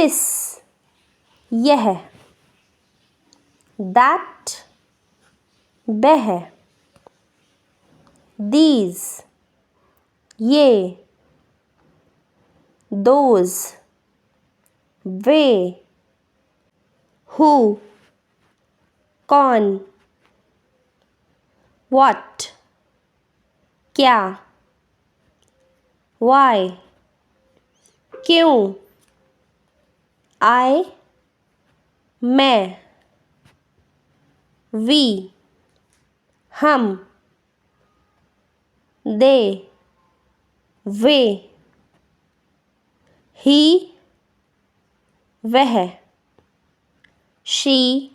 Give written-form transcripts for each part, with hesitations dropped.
This, यह. That, वह. These, ये. Those, way. Who, कौन. What, क्या. Why, क्यों. I, मैं. We, हम. They, way. He, वह. She,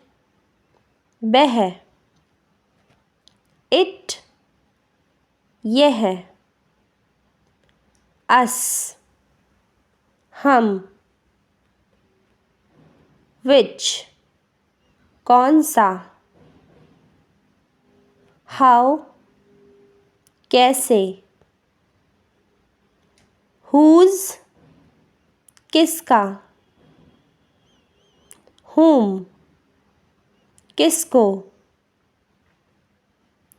वह. It, यह. Us, हम. Which, कौन सा. How, कैसे. Whose, किसका. Whom, किसको.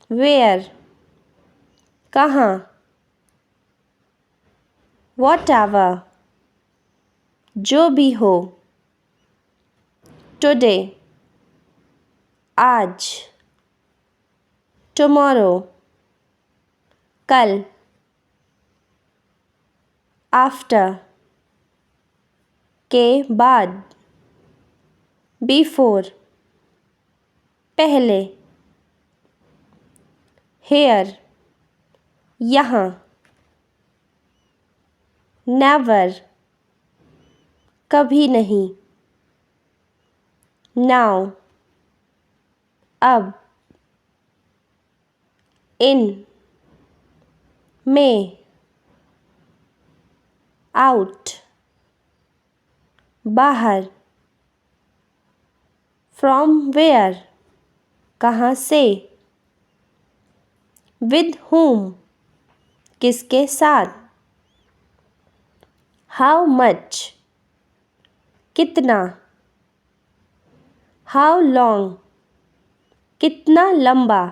Where, कहाँ. Whatever, जो भी हो. Today, आज. Tomorrow, कल. After, के बाद. Before, पहले. Here, यहाँ. Never, कभी नहीं. Now, अब. In, में. Out, बाहर. From where, कहाँ से. With whom, किसके साथ. How much, कितना. How long, कितना लंबा.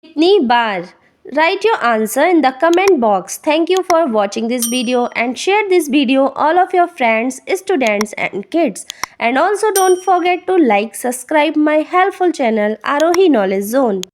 कितनी बार. Write your answer in the comment box. Thank you for watching this video and share this video all of your friends, students and kids. And also don't forget to like, subscribe my helpful channel Arohi Knowledge Zone.